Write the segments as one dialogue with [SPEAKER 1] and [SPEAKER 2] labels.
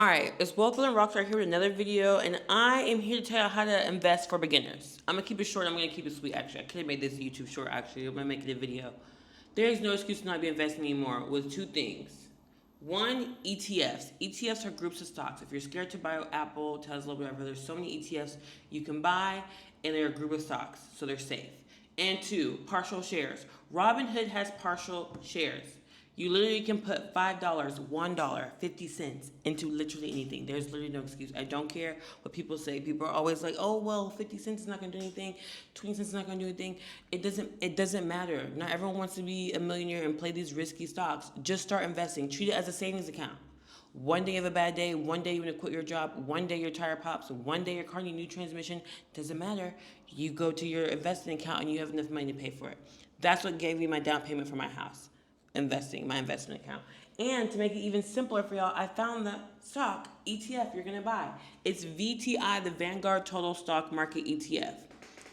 [SPEAKER 1] Alright, it's Wolfville and Rockstar here with another video, and I am here to tell you how to invest for beginners. I'm gonna keep it short, I'm gonna keep it sweet actually. I could have made this YouTube short actually, I'm gonna make it a video. There is no excuse to not be investing anymore with two things. One, ETFs. ETFs are groups of stocks. If you're scared to buy Apple, Tesla, whatever, there's so many ETFs you can buy, and they're a group of stocks, so they're safe. And two, partial shares. Robinhood has partial shares. You literally can put $5, $1, 50 cents into literally anything. There's literally no excuse. I don't care what people say. People are always like, oh, well, 50 cents is not going to do anything. 20 cents is not going to do anything. It doesn't matter. Not everyone wants to be a millionaire and play these risky stocks. Just start investing. Treat it as a savings account. One day you have a bad day, one day you want to quit your job, one day your tire pops, one day your car needs a new transmission. Doesn't matter. You go to your investing account and you have enough money to pay for it. That's what gave me my down payment for my house. Investing, my investment account. And to make it even simpler for y'all, I found the stock ETF you're gonna buy. It's VTI, the Vanguard Total Stock Market ETF.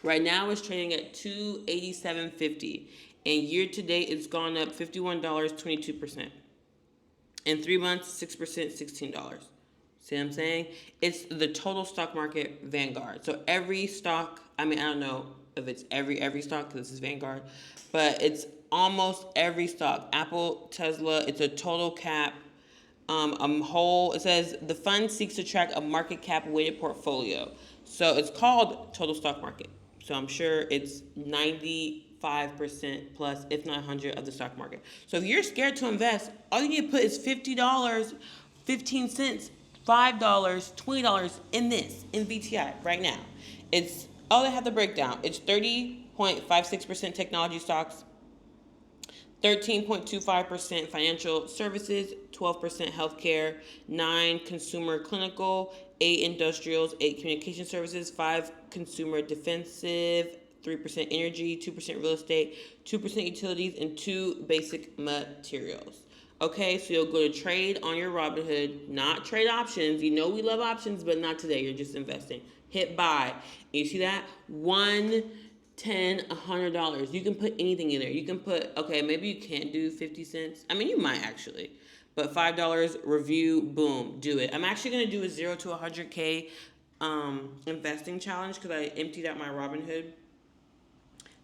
[SPEAKER 1] Right now it's trading at $287.50. And year to date it's gone up $51, 22%. In 3 months, 6%, $16. See what I'm saying? It's the total stock market Vanguard. So every stock, I don't know if it's every stock because this is Vanguard, but it's almost every stock. Apple, Tesla, it's a total cap. It says the fund seeks to track a market cap weighted portfolio. So it's called total stock market. So I'm sure it's 95% plus, if not 100 of the stock market. So if you're scared to invest, all you need to put is $50, 15 cents, $5, $20 in VTI right now. They have the breakdown. It's 30.56% technology stocks, 13.25% financial services, 12% healthcare, 9 consumer clinical, 8 industrials, 8 communication services, 5 consumer defensive, 3% energy, 2% real estate, 2% utilities, and 2 basic materials. Okay, so you'll go to trade on your Robinhood, not trade options. You know we love options, but not today. You're just investing. Hit buy. You see that? 1, 10, $100. You can put anything in there. You can put, okay, maybe you can't do 50 cents. You might actually. But $5, review, boom, do it. I'm actually going to do a 0 to 100K investing challenge because I emptied out my Robinhood.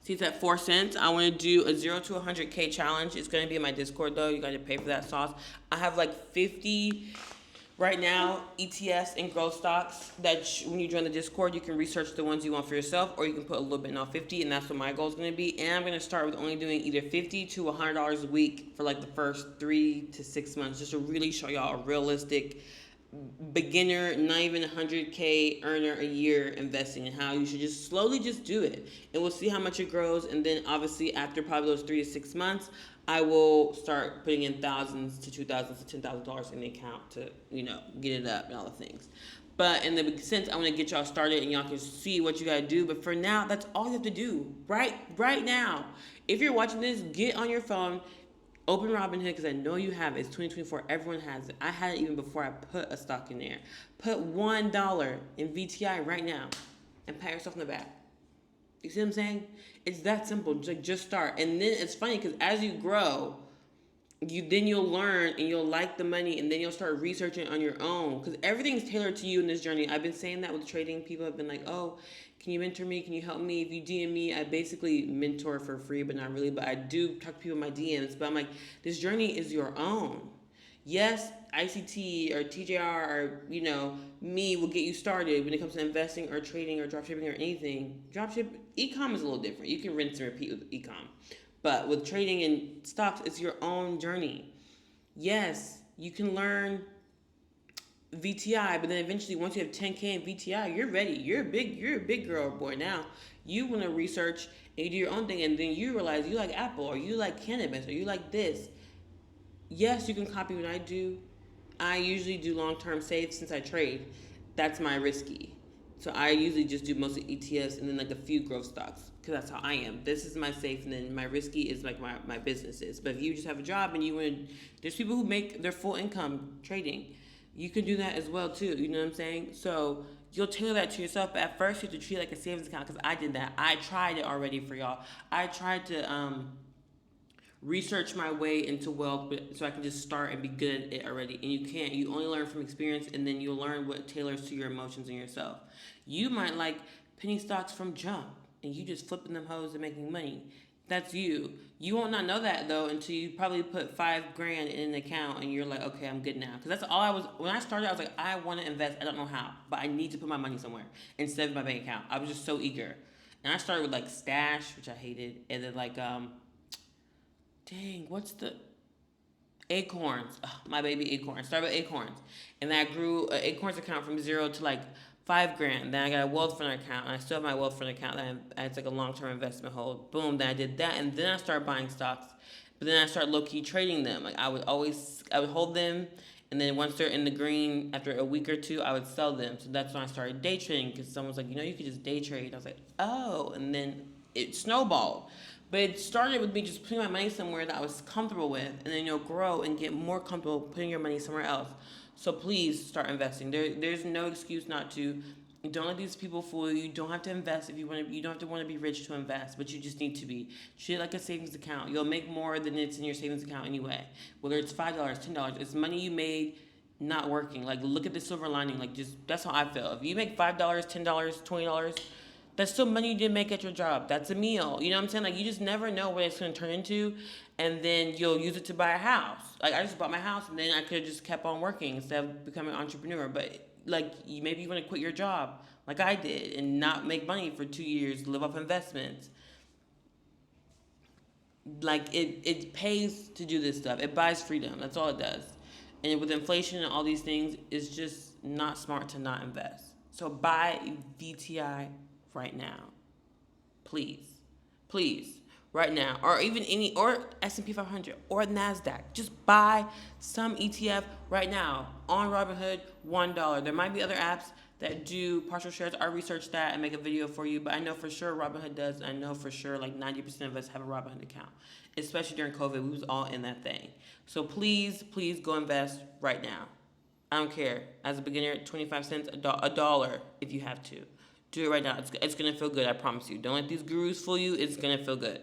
[SPEAKER 1] See, it's at 4 cents. I want to do a 0 to 100K challenge. It's going to be in my Discord, though. You got to pay for that sauce. I have like 50 right now ETFs and growth stocks that when you join the Discord, you can research the ones you want for yourself, or you can put a little bit in all 50, and that's what my goal is going to be. And I'm going to start with only doing either $50 to $100 a week for like the first 3 to 6 months, just to really show y'all a realistic beginner, not even 100K earner a year investing, and how you should just slowly just do it, and we'll see how much it grows. And then obviously after probably those 3 to 6 months, I will start putting in thousands to $2,000 to $10,000 in the account to get it up and all the things. But in the sense, I want to get y'all started and y'all can see what you gotta do. But for now, that's all you have to do right now. If you're watching this, get on your phone, open Robinhood, because I know you have it. It's 2024. Everyone has it. I had it even before I put a stock in there. Put $1 in VTI right now and pat yourself in the back. You see what I'm saying? It's that simple. Just start. And then it's funny because as you grow, you'll learn and you'll like the money, and then you'll start researching on your own because everything's tailored to you in this journey. I've been saying that with trading. People have been like, oh, can you mentor me? Can you help me? If you DM me, I basically mentor for free, but not really. But I do talk to people in my DMs. But I'm like, this journey is your own. Yes, ICT or TJR or me will get you started when it comes to investing or trading or dropshipping or anything. E-com is a little different. You can rinse and repeat with e-com. But with trading and stocks, it's your own journey. Yes, you can learn VTI, but then eventually once you have 10K in VTI, you're ready. You're a big girl or boy now. You want to research and you do your own thing, and then you realize you like Apple or you like cannabis or you like this. Yes, you can copy what I do. I usually do long-term saves since I trade. That's my risky. So I usually just do mostly ETFs and then like a few growth stocks because that's how I am. This is my safe, and then my risky is like my businesses. But if you just have a job and there's people who make their full income trading. You can do that as well too. You know what I'm saying? So you'll tailor that to yourself. But at first you have to treat it like a savings account because I did that. I tried it already for y'all. I tried to research my way into wealth, so I can just start and be good at it already. And you can't. You only learn from experience, and then you'll learn what tailors to your emotions and yourself. You might like penny stocks from jump, and you just flipping them hoes and making money. That's you. You won't not know that though until you probably put $5,000 in an account and you're like, okay, I'm good now. Because that's all I was. When I started, I was like, I want to invest. I don't know how, but I need to put my money somewhere instead of my bank account. I was just so eager, and I started with like Stash, which I hated, and then like dang, what's the Acorns? Ugh, my baby Acorns. Started with Acorns, and then I grew an Acorns account from zero to like $5,000. Then I got a wealth fund account, and I still have my wealth fund account. It's like a long term investment hold. Boom. Then I did that, and then I started buying stocks. But then I started low key trading them. Like I would hold them, and then once they're in the green, after a week or two, I would sell them. So that's when I started day trading because someone was like, you could just day trade. I was like, oh, and then it snowballed. But it started with me just putting my money somewhere that I was comfortable with, and then you'll grow and get more comfortable putting your money somewhere else. So please start investing. There's no excuse not to. Don't let these people fool you. You don't have to invest if you want to. You don't have to want to be rich to invest, but you just need to be. Treat it like a savings account. You'll make more than it's in your savings account anyway. Whether it's $5, $10, it's money you made not working. Like look at the silver lining. Like just that's how I feel. If you make $5, $10, $20. That's still money you didn't make at your job. That's a meal. You know what I'm saying? Like, you just never know what it's going to turn into, and then you'll use it to buy a house. Like, I just bought my house, and then I could have just kept on working instead of becoming an entrepreneur. But, like, maybe you want to quit your job, like I did, and not make money for 2 years, live off investments. Like, it pays to do this stuff. It buys freedom. That's all it does. And with inflation and all these things, it's just not smart to not invest. So buy VTI right now, please, right now, or even or S&P 500 or NASDAQ. Just buy some ETF right now on Robinhood, $1. There might be other apps that do partial shares. I researched that and make a video for you, but I know for sure Robinhood does. I know for sure like 90% of us have a Robinhood account, especially during COVID. We was all in that thing. So please go invest right now. I don't care. As a beginner, 25 cents, a dollar if you have to. Do it right now. It's going to feel good, I promise you. Don't let these gurus fool you. It's going to feel good.